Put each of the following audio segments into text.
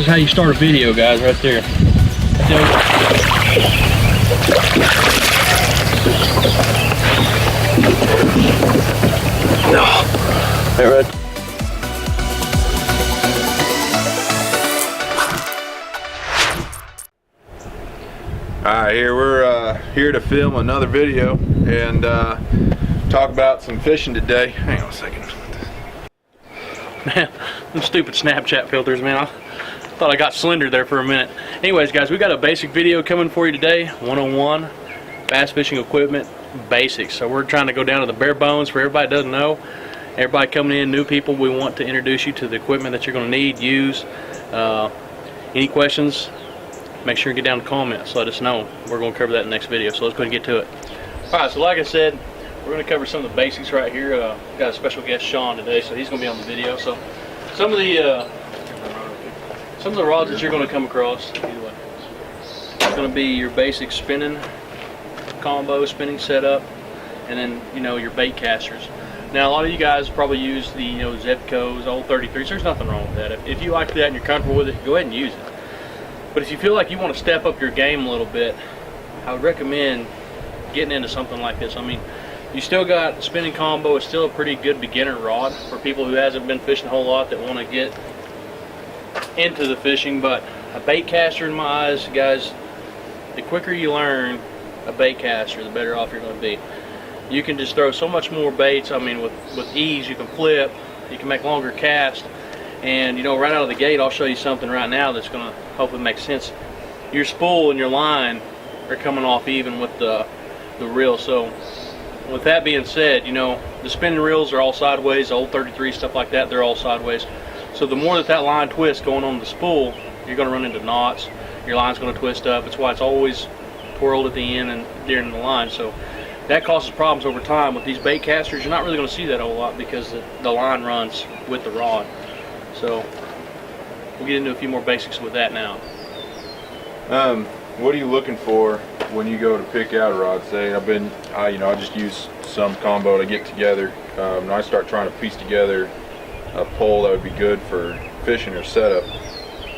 is how you start a video, guys, right there. No. There, right. Alright, we're here to film another video and talk about some fishing today. Hang on a second. Man, them stupid Snapchat filters, man. I thought I got slender there for a minute. Anyways, guys, we got a basic video coming for you today. 101 bass fishing equipment basics. So we're trying to go down to the bare bones for everybody that doesn't know. Everybody coming in, new people, we want to introduce you to the equipment that you're going to need, use. Any questions? Make sure you get down in the comments. Let us know. We're going to cover that in the next video. So let's go ahead and get to it. Alright, so like I said, we're going to cover some of the basics right here. Got a special guest, Sean, today, so he's going to be on the video. So some of the rods that you're going to come across, it's going to be your basic spinning combo, spinning setup, and then your bait casters. Now a lot of you guys probably use the Zebcos, old 33s. There's nothing wrong with that. If you like that and you're comfortable with it, go ahead and use it. But if you feel like you want to step up your game a little bit, I would recommend getting into something like this. I mean, you still got spinning combo. Is still a pretty good beginner rod for people who hasn't been fishing a whole lot that want to get into the fishing. But a bait caster, in my eyes, guys, the quicker you learn a bait caster, the better off you're going to be. You can just throw so much more baits. I mean, with ease, you can flip, you can make longer casts, and right out of the gate, I'll show you something right now that's going to hopefully make sense. Your spool and your line are coming off even with the reel. So with that being said, the spinning reels are all sideways, the old 33 stuff like that, they're all sideways. So the more that line twists going on the spool, you're going to run into knots. Your line's going to twist up. It's why it's always twirled at the end and during the line. So that causes problems over time. With these bait casters, you're not really going to see that a whole lot because the line runs with the rod. So we'll get into a few more basics with that now. What are you looking for when you go to pick out a rod? Say I just use some combo to get together. When I start trying to piece together a pole that would be good for fishing or setup,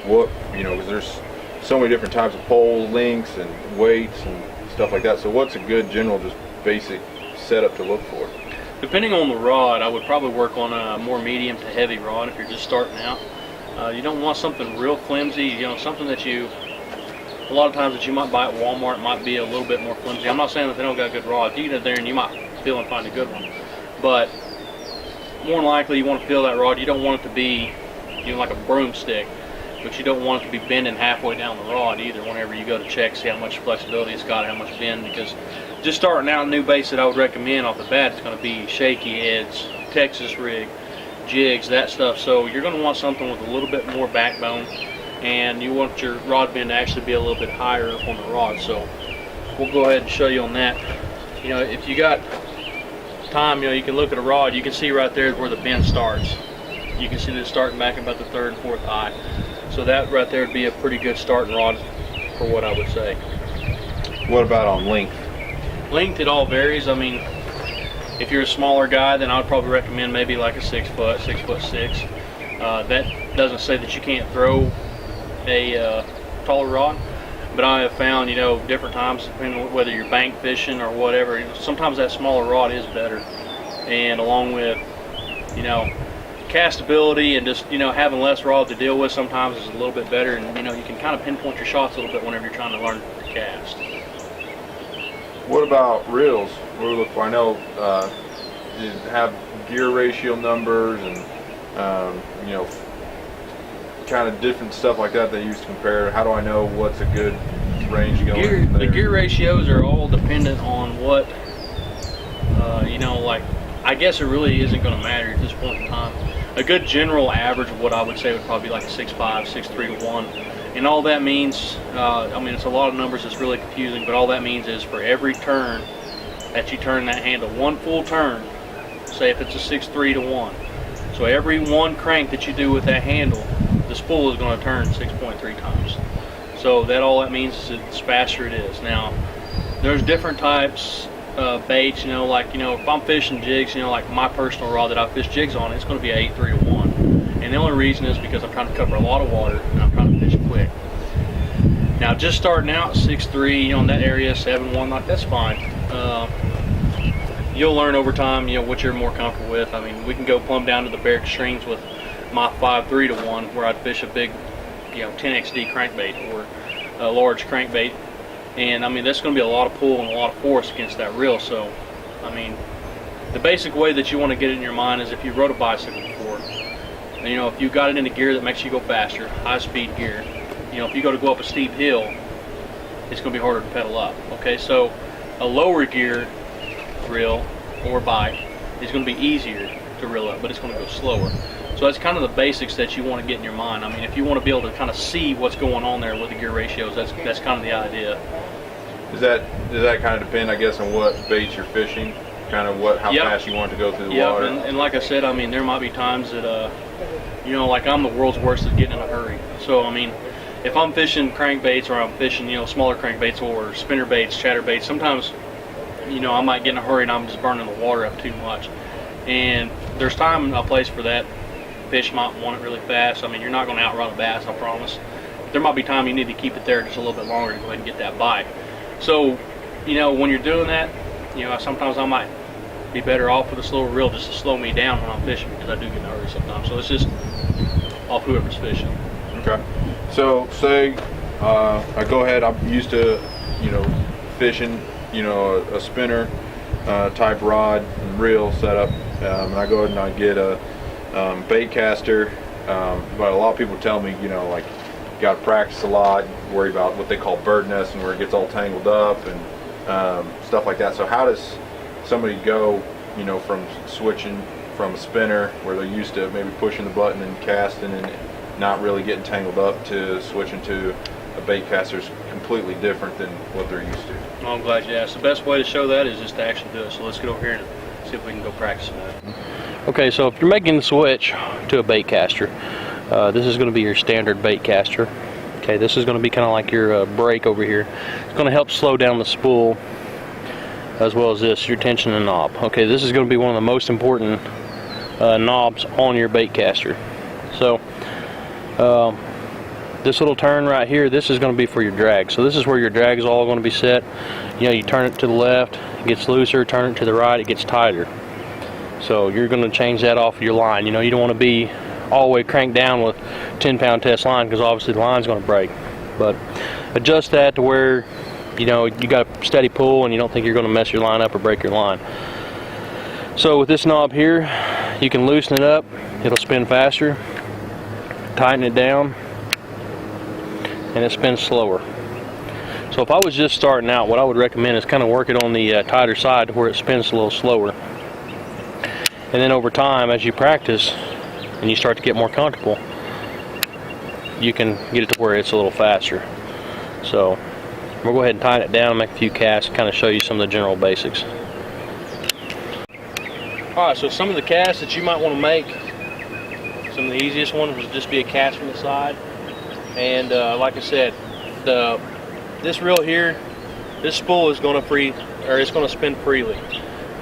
because there's so many different types of pole lengths and weights and stuff like that. So what's a good general, just basic setup to look for? Depending on the rod, I would probably work on a more medium to heavy rod if you're just starting out. You don't want something real flimsy, something that a lot of times that you might buy at Walmart might be a little bit more flimsy. I'm not saying that they don't got a good rod. You get in there and you might feel and find a good one. But more than likely you want to feel that rod. You don't want it to be like a broomstick, but you don't want it to be bending halfway down the rod either whenever you go to check, see how much flexibility it's got, how much bend, because just starting out, a new baits that I would recommend off the bat is going to be shaky heads, Texas rig, jigs, that stuff. So you're going to want something with a little bit more backbone, and you want your rod bend to actually be a little bit higher up on the rod. So we'll go ahead and show you on that. If you got time, you can look at a rod. You can see right there where the bend starts. You can see that it's starting back about the third and fourth eye. So that right there would be a pretty good starting rod for what I would say. What about on length? Length, it all varies. I mean, if you're a smaller guy, then I'd probably recommend maybe like a 6 foot, 6'6". That doesn't say that you can't throw a taller rod, but I have found, different times, depending on whether you're bank fishing or whatever, sometimes that smaller rod is better. And along with, castability and just, having less rod to deal with sometimes is a little bit better, and, you can kind of pinpoint your shots a little bit whenever you're trying to learn to cast. What about reels? What do we look for? I know you have gear ratio numbers and kind of different stuff like that they use to compare. How do I know what's a good range to go in? The gear ratios are all dependent on what I guess it really isn't going to matter at this point in time. A good general average of what I would say would probably be like a 6'5", 6'3" to 1. And all that means, it's a lot of numbers, it's really confusing, but all that means is for every turn that you turn that handle, one full turn, say if it's a 6'3" to 1. So every one crank that you do with that handle, the spool is going to turn 6.3 times. So all that means is the faster it is. Now, there's different types of baits, if I'm fishing jigs, like my personal rod that I fish jigs on, it's going to be an 8'3" to 1. And the only reason is because I'm trying to cover a lot of water and I'm trying to Now, just starting out 6'3", in that area, 7'1", like that's fine. You'll learn over time, what you're more comfortable with. I mean, we can go plumb down to the bare extremes with my 5'3" to 1, where I'd fish a big, 10XD crankbait or a large crankbait, and I mean that's going to be a lot of pull and a lot of force against that reel. So, I mean, the basic way that you want to get it in your mind is if you rode a bicycle before, and, if you got it in a gear that makes you go faster, high-speed gear. If you go up a steep hill, it's going to be harder to pedal up. Okay, so a lower gear reel or bike is going to be easier to reel up, but it's going to go slower. So that's kind of the basics that you want to get in your mind. I mean, if you want to be able to kind of see what's going on there with the gear ratios, that's kind of the idea. Does that kind of depend, I guess, on what baits you're fishing? Kind of how fast you want it to go through the water? And like I said, I mean, there might be times that, like I'm the world's worst at getting in a hurry. So, I mean, if I'm fishing crankbaits or I'm fishing, smaller crankbaits or spinner baits, chatterbaits, sometimes, I might get in a hurry and I'm just burning the water up too much. And there's time and a place for that. Fish might want it really fast. I mean, you're not going to outrun a bass, I promise. There might be time you need to keep it there just a little bit longer to go ahead and get that bite. So, when you're doing that, sometimes I might be better off with a slower reel just to slow me down when I'm fishing, because I do get in a hurry sometimes. So it's just off whoever's fishing. Okay. So say I go ahead, I'm used to, fishing, a spinner type rod and reel setup, and I go ahead and I get a Baitcaster, but a lot of people tell me, like, you got to practice a lot, worry about what they call bird nesting, where it gets all tangled up and stuff like that. So how does somebody go, from switching from a spinner where they're used to maybe pushing the button and casting and not really getting tangled up, to switching to a Baitcaster is completely different than what they're used to? Well, I'm glad you asked. The best way to show that is just to actually do it. So let's get over here and see if we can go practice that. Okay, so if you're making the switch to a Baitcaster, this is going to be your standard Baitcaster. Okay, this is going to be kind of like your brake over here. It's going to help slow down the spool, as well as this, your tension and knob. Okay, this is going to be one of the most important knobs on your Baitcaster. So, this little turn right here, this is going to be for your drag. So this is where your drag is all going to be set. You turn it to the left, it gets looser, turn it to the right, it gets tighter. So you're going to change that off of your line. You don't want to be all the way cranked down with 10-pound test line, because obviously the line's going to break. But adjust that to where you got a steady pull and you don't think you're going to mess your line up or break your line. So with this knob here, you can loosen it up, it'll spin faster, tighten it down, and it spins slower. So if I was just starting out, what I would recommend is kind of work it on the tighter side to where it spins a little slower. And then over time, as you practice and you start to get more comfortable, you can get it to where it's a little faster. So we'll go ahead and tighten it down and make a few casts, kind of show you some of the general basics. Alright, so some of the casts that you might want to make, some of the easiest ones would just be a cast from the side. And like I said, this reel here, this spool is going to spin freely.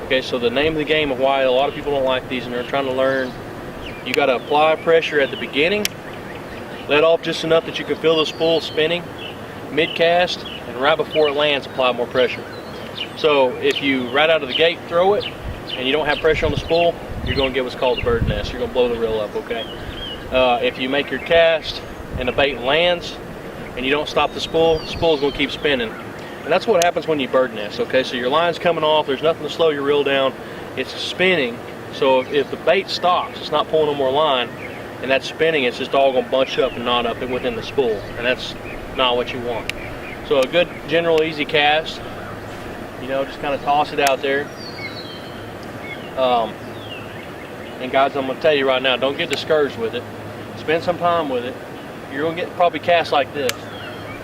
Okay, so the name of the game of why a lot of people don't like these and they're trying to learn, you got to apply pressure at the beginning, let off just enough that you can feel the spool spinning, mid-cast, and right before it lands, apply more pressure. So if you right out of the gate throw it and you don't have pressure on the spool, you're going to get what's called the bird nest. You're going to blow the reel up, okay? If you make your cast and the bait lands and you don't stop the spool's going to keep spinning. And that's what happens when you bird nest, okay? So your line's coming off, there's nothing to slow your reel down, it's spinning. So if the bait stops, it's not pulling no more line, and that's spinning, it's just all going to bunch up and knot up within the spool, and that's not what you want. So a good general easy cast, just kind of toss it out there. And guys, I'm going to tell you right now, don't get discouraged with it. Spend some time with it. You're going to get probably casts like this.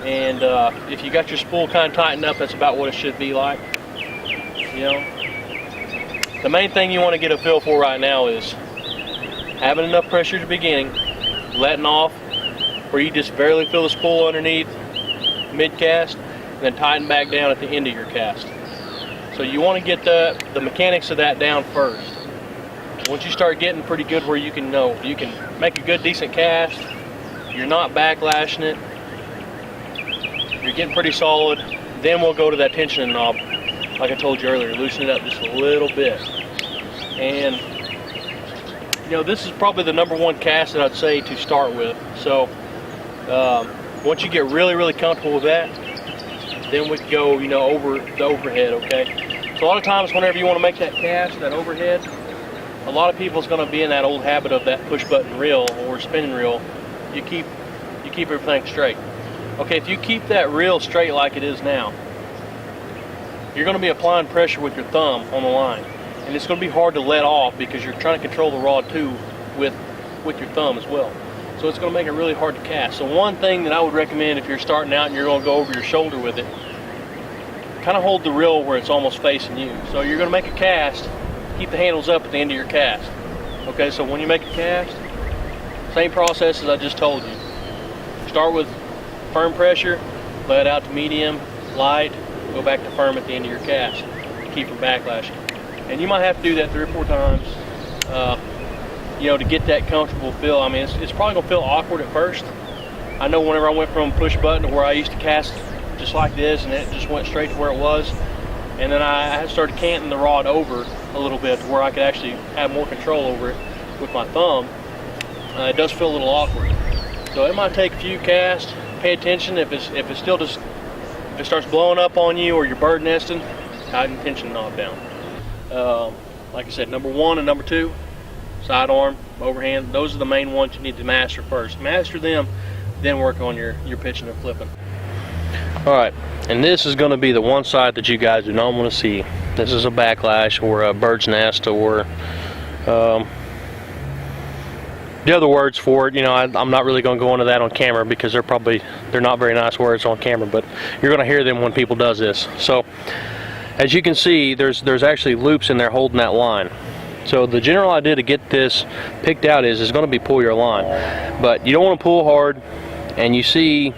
And if you got your spool kind of tightened up, that's about what it should be like. The main thing you want to get a feel for right now is having enough pressure at the beginning, letting off where you just barely feel the spool underneath mid-cast, and then tighten back down at the end of your cast. So you want to get the mechanics of that down first. Once you start getting pretty good where you can make a good decent cast, you're not backlashing it, you're getting pretty solid, then we'll go to that tensioning knob. Like I told you earlier, loosen it up just a little bit. And you know, this is probably the #1 cast that I'd say to start with. So once you get really comfortable with that, then we can go, you know, over the overhead, okay? So a lot of times whenever you want to make that cast, that overhead, a lot of people's going to be in that old habit of that push button reel or spinning reel. You keep everything straight. Okay, if you keep that reel straight like it is now, you're going to be applying pressure with your thumb on the line, and it's going to be hard to let off because you're trying to control the rod too with your thumb as well. So it's going to make it really hard to cast. So one thing that I would recommend if you're starting out and you're going to go over your shoulder with it, kind of hold the reel where it's almost facing you. So you're going to make a cast, keep the handles up at the end of your cast. Okay, so when you make a cast, same process as I just told you. Start with firm pressure, let it out to medium, light, go back to firm at the end of your cast to keep from backlashing. And you might have to do that 3 or 4 times, you know, to get that comfortable feel. I mean, it's probably gonna feel awkward at first. I know whenever I went from push button to where I used to cast just like this, and it just went straight to where it was, and then I started canting the rod over a little bit to where I could actually have more control over it with my thumb. It does feel a little awkward. So it might take a few casts. Pay attention if it starts blowing up on you or you're bird nesting, tighten the tension knob down. Like I said, #1 and #2, sidearm, overhand, those are the main ones you need to master first. Master them, then work on your pitching and flipping. Alright, and this is going to be the one side that you guys do not want to see. This is a backlash or a bird's nest or the other words for it. You know, I'm not really going to go into that on camera because they're not very nice words on camera, but you're going to hear them when people does this. So as you can see, there's actually loops in there holding that line. So the general idea to get this picked out is going to be pull your line, but you don't want to pull hard, and you see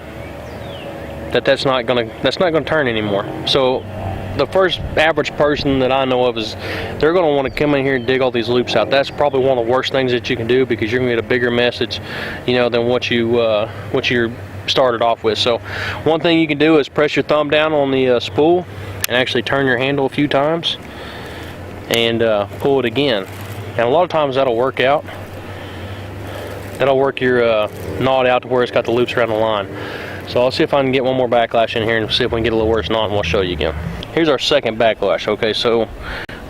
that that's not going to turn anymore. So the first average person that I know of is they're going to want to come in here and dig all these loops out. That's probably one of the worst things that you can do because you're going to get a bigger message, you know, than what you're started off with. So one thing you can do is press your thumb down on the spool and actually turn your handle a few times and pull it again. And a lot of times that'll work out. That'll work your knot out to where it's got the loops around the line. So I'll see if I can get one more backlash in here and see if we can get a little worse knot, and we'll show you again. Here's our second backlash. Okay, so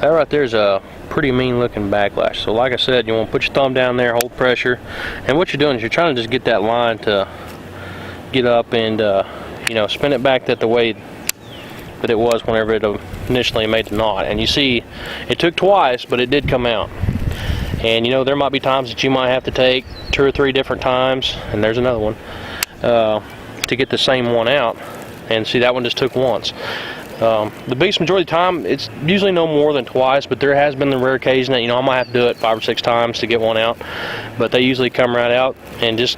that right there is a pretty mean looking backlash. So like I said, you want to put your thumb down there, hold pressure, and what you're doing is you're trying to just get that line to get up and you know, spin it back the way that it was whenever it initially made the knot. And you see it took twice, but it did come out. And you know, there might be times that you might have to take 2 or 3 different times, and there's another one, to get the same one out. And see, that one just took once. The biggest majority of the time, it's usually no more than twice, but there has been the rare occasion that, you know, I might have to do it 5 or 6 times to get one out, but they usually come right out. And just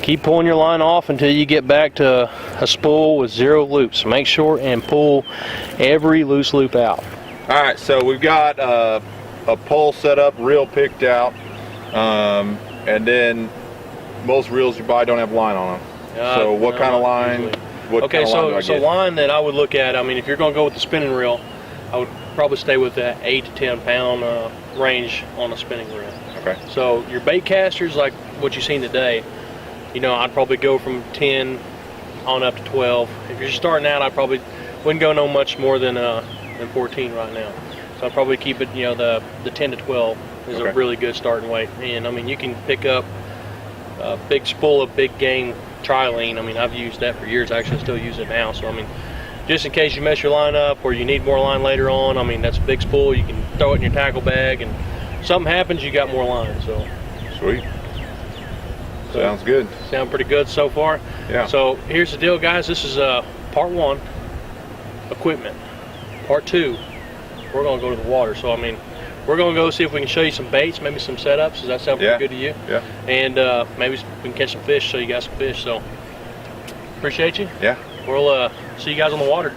keep pulling your line off until you get back to a spool with 0 loops. Make sure and pull every loose loop out. Alright, so we've got a pole set up, reel picked out, and then most reels you buy don't have line on them. So what kind of line? Okay, so line that I would look at, I mean, if you're going to go with the spinning reel, I would probably stay with that 8 to 10 pound range on a spinning reel. Okay. So your bait casters, like what you've seen today, you know, I'd probably go from 10 on up to 12. If you're starting out, I probably wouldn't go no much more than 14 right now. So I'd probably keep it, you know, the 10 to 12 is a really good starting weight. And I mean, you can pick up a big spool of big game trilene. I mean, I've used that for years. I actually still use it now. So I mean, just in case you mess your line up or you need more line later on, I mean, that's a big spool. You can throw it in your tackle bag, and something happens, you got more line. So sweet. Sounds good. Sound pretty good so far. Yeah. So here's the deal, guys. This is part 1, equipment. Part 2, we're gonna go to the water. So I mean, we're gonna go see if we can show you some baits, maybe some setups. Does that sound pretty good to you? Yeah. And maybe we can catch some fish, show you guys some fish. So appreciate you. Yeah. We'll see you guys on the water.